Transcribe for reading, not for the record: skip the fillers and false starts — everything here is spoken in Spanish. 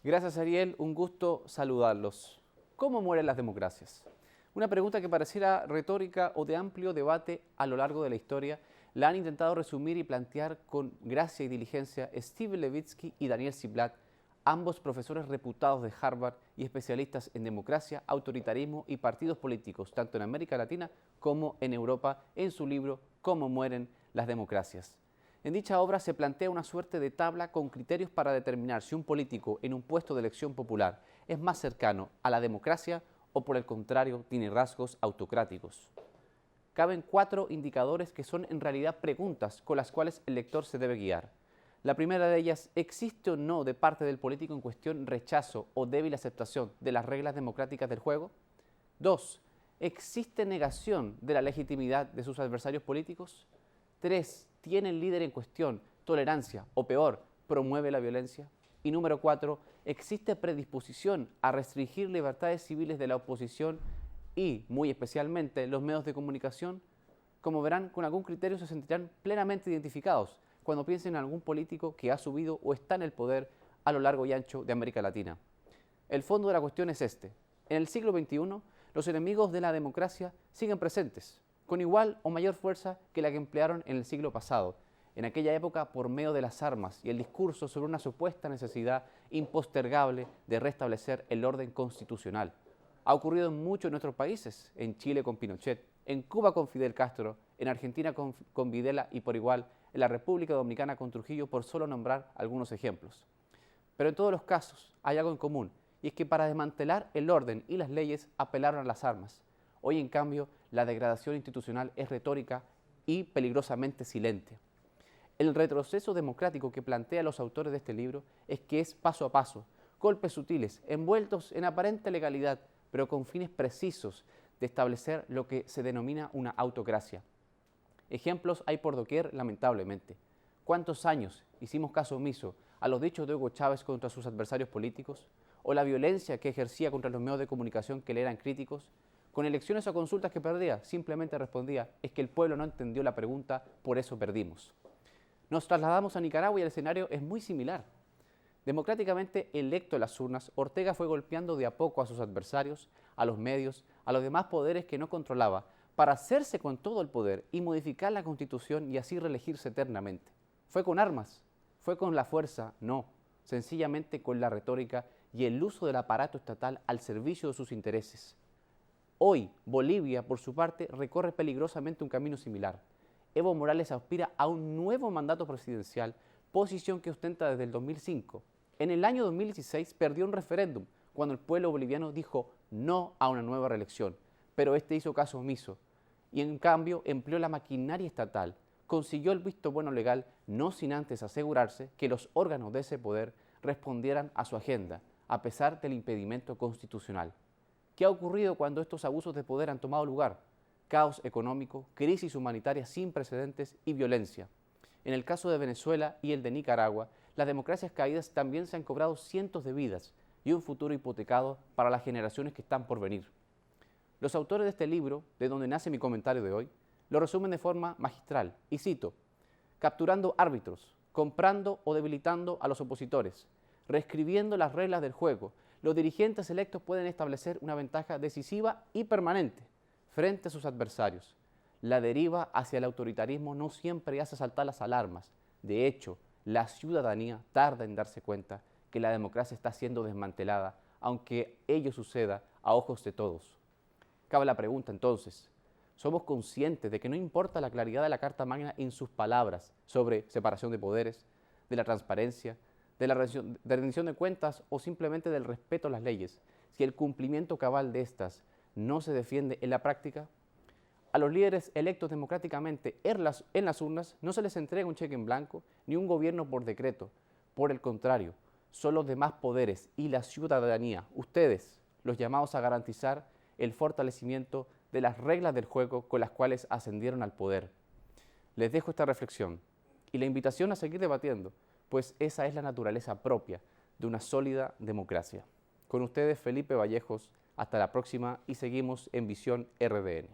Gracias, Ariel. Un gusto saludarlos. ¿Cómo mueren las democracias? Una pregunta que pareciera retórica o de amplio debate a lo largo de la historia, la han intentado resumir y plantear con gracia y diligencia Steve Levitsky y Daniel Ziblatt, ambos profesores reputados de Harvard y especialistas en democracia, autoritarismo y partidos políticos, tanto en América Latina como en Europa, en su libro ¿Cómo mueren las democracias? En dicha obra se plantea una suerte de tabla con criterios para determinar si un político en un puesto de elección popular es más cercano a la democracia o por el contrario tiene rasgos autocráticos. Caben 4 indicadores que son en realidad preguntas con las cuales el lector se debe guiar. La primera de ellas, ¿existe o no de parte del político en cuestión rechazo o débil aceptación de las reglas democráticas del juego? 2. ¿Existe negación de la legitimidad de sus adversarios políticos? 3. ¿Tiene el líder en cuestión tolerancia o peor, promueve la violencia? Y número 4. ¿Existe predisposición a restringir libertades civiles de la oposición y, muy especialmente, los medios de comunicación? Como verán, con algún criterio se sentirán plenamente identificados cuando piensen en algún político que ha subido o está en el poder a lo largo y ancho de América Latina. El fondo de la cuestión es este. En el siglo XXI, los enemigos de la democracia siguen presentes, con igual o mayor fuerza que la que emplearon en el siglo pasado, en aquella época por medio de las armas y el discurso sobre una supuesta necesidad impostergable de restablecer el orden constitucional. Ha ocurrido en muchos de nuestros países, en Chile con Pinochet, en Cuba con Fidel Castro, en Argentina con Videla y por igual en la República Dominicana con Trujillo, por solo nombrar algunos ejemplos. Pero en todos los casos hay algo en común, y es que para desmantelar el orden y las leyes apelaron a las armas. Hoy, en cambio, la degradación institucional es retórica y peligrosamente silente. El retroceso democrático que plantean los autores de este libro es que es paso a paso, golpes sutiles, envueltos en aparente legalidad, pero con fines precisos de establecer lo que se denomina una autocracia. Ejemplos hay por doquier, lamentablemente. ¿Cuántos años hicimos caso omiso a los dichos de Hugo Chávez contra sus adversarios políticos? ¿O la violencia que ejercía contra los medios de comunicación que le eran críticos? Con elecciones o consultas que perdía, simplemente respondía, es que el pueblo no entendió la pregunta, por eso perdimos. Nos trasladamos a Nicaragua y el escenario es muy similar. Democráticamente electo en las urnas, Ortega fue golpeando de a poco a sus adversarios, a los medios, a los demás poderes que no controlaba, para hacerse con todo el poder y modificar la Constitución y así reelegirse eternamente. ¿Fue con armas? ¿Fue con la fuerza? No, sencillamente con la retórica y el uso del aparato estatal al servicio de sus intereses. Hoy, Bolivia, por su parte, recorre peligrosamente un camino similar. Evo Morales aspira a un nuevo mandato presidencial, posición que ostenta desde el 2005. En el año 2016 perdió un referéndum, cuando el pueblo boliviano dijo no a una nueva reelección, pero este hizo caso omiso y en cambio empleó la maquinaria estatal, consiguió el visto bueno legal, no sin antes asegurarse que los órganos de ese poder respondieran a su agenda, a pesar del impedimento constitucional. ¿Qué ha ocurrido cuando estos abusos de poder han tomado lugar? Caos económico, crisis humanitaria sin precedentes y violencia. En el caso de Venezuela y el de Nicaragua, las democracias caídas también se han cobrado cientos de vidas y un futuro hipotecado para las generaciones que están por venir. Los autores de este libro, de donde nace mi comentario de hoy, lo resumen de forma magistral, y cito: capturando árbitros, comprando o debilitando a los opositores, reescribiendo las reglas del juego, los dirigentes electos pueden establecer una ventaja decisiva y permanente frente a sus adversarios. La deriva hacia el autoritarismo no siempre hace saltar las alarmas. De hecho, la ciudadanía tarda en darse cuenta que la democracia está siendo desmantelada, aunque ello suceda a ojos de todos. Cabe la pregunta entonces, ¿somos conscientes de que no importa la claridad de la Carta Magna en sus palabras sobre separación de poderes, de la transparencia, de la rendición de cuentas o simplemente del respeto a las leyes, si el cumplimiento cabal de estas no se defiende en la práctica? A los líderes electos democráticamente en las urnas no se les entrega un cheque en blanco ni un gobierno por decreto. Por el contrario, son los demás poderes y la ciudadanía, ustedes, los llamados a garantizar el fortalecimiento de las reglas del juego con las cuales ascendieron al poder. Les dejo esta reflexión y la invitación a seguir debatiendo, pues esa es la naturaleza propia de una sólida democracia. Con ustedes, Felipe Vallejos, hasta la próxima y seguimos en Visión RDN.